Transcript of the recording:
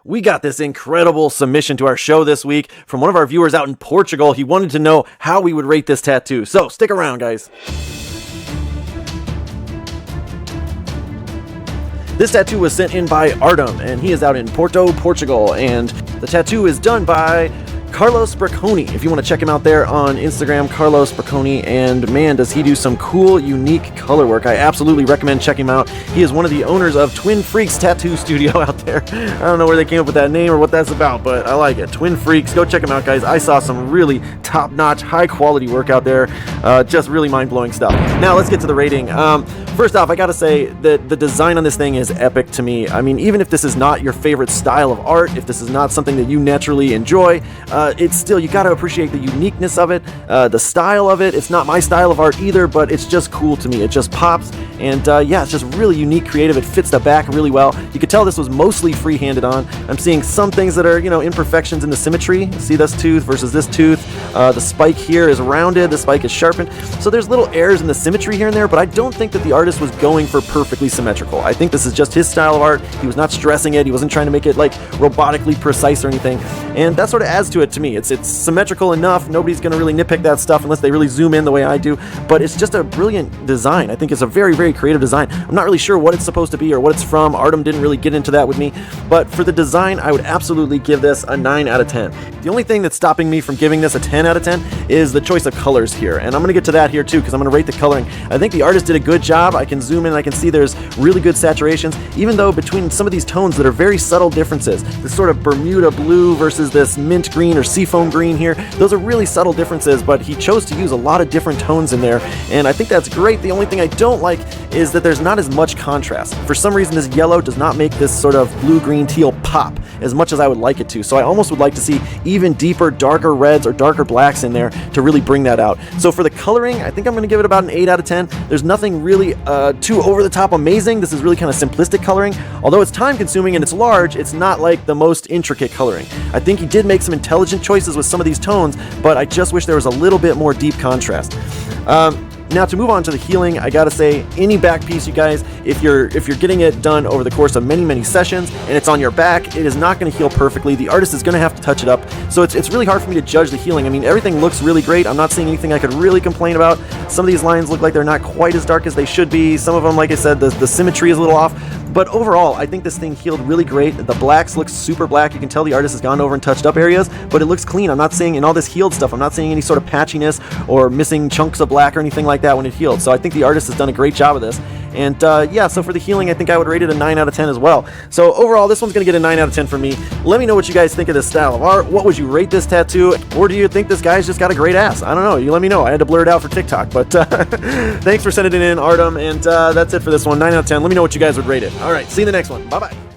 We got this incredible submission to our show this week from one of our viewers out in Portugal. He wanted to know how we would rate this tattoo. So stick around, guys. This tattoo was sent in by Artem, and he is out in Porto, Portugal. And the tattoo is done by Carlos Bracconi. If you want to check him out there on Instagram, Carlos Bracconi, and man, does he do some cool, unique color work. I absolutely recommend checking him out. He is one of the owners of Twin Freaks Tattoo Studio out there. I don't know where they came up with that name or what that's about, but I like it. Twin Freaks, go check him out, guys. I saw some really top-notch, high-quality work out there. Just really mind-blowing stuff. Now, let's get to the rating. First off, I gotta say that the design on this thing is epic to me. I mean, even if this is not your favorite style of art, if this is not something that you naturally enjoy, it's still, you gotta appreciate the uniqueness of it, the style of it. It's not my style of art either, but it's just cool to me. It just pops, and yeah, it's just really unique, creative. It fits the back really well. You could tell this was mostly free-handed on. I'm seeing some things that are, imperfections in the symmetry. See this tooth versus this tooth. The spike here is rounded, the spike is sharpened. So there's little errors in the symmetry here and there, but I don't think that the artist was going for perfectly symmetrical. I think this is just his style of art. He was not stressing it. He wasn't trying to make it like robotically precise or anything. And that sort of adds to it to me. It's symmetrical enough. Nobody's going to really nitpick that stuff unless they really zoom in the way I do. But it's just a brilliant design. I think it's a very, very creative design. I'm not really sure what it's supposed to be or what it's from. Artem didn't really get into that with me. But for the design, I would absolutely give this a 9 out of 10. The only thing that's stopping me from giving this a 10 out of 10 is the choice of colors here. And I'm going to get to that here too, because I'm going to rate the coloring. I think the artist did a good job. I can zoom in and I can see there's really good saturations, even though between some of these tones that are very subtle differences, this sort of Bermuda blue versus this mint green or seafoam green here, those are really subtle differences, but he chose to use a lot of different tones in there, and I think that's great. The only thing I don't like is that there's not as much contrast. For some reason, this yellow does not make this sort of blue, green, teal pop as much as I would like it to, so I almost would like to see even deeper, darker reds or darker blacks in there to really bring that out. So for the coloring, I think I'm going to give it about an 8 out of 10. There's nothing really too over-the-top amazing. This is really kind of simplistic coloring. Although it's time-consuming and it's large, it's not like the most intricate coloring. I think he did make some intelligent choices with some of these tones, but I just wish there was a little bit more deep contrast. Now to move on to the healing, I gotta say, any back piece, you guys, if you're getting it done over the course of many sessions and it's on your back, it is not going to heal perfectly. The artist is going to have to touch it up, so it's really hard for me to judge the healing. I mean, everything looks really great. I'm not seeing anything I could really complain about. Some of these lines look like they're not quite as dark as they should be. Some of them, like I said, the symmetry is a little off. But overall, I think this thing healed really great. The blacks look super black. You can tell the artist has gone over and touched up areas, but it looks clean. I'm not seeing, in all this healed stuff, I'm not seeing any sort of patchiness or missing chunks of black or anything like that when it healed. So I think the artist has done a great job of this. And yeah, so for the healing, I think I would rate it a 9 out of 10 as well. So overall, this one's going to get a 9 out of 10 from me. Let me know what you guys think of this style of art. What would you rate this tattoo? Or do you think this guy's just got a great ass? I don't know. You let me know. I had to blur it out for TikTok. But thanks for sending it in, Artem. And that's it for this one. 9 out of 10. Let me know what you guys would rate it. All right, see you in the next one. Bye-bye.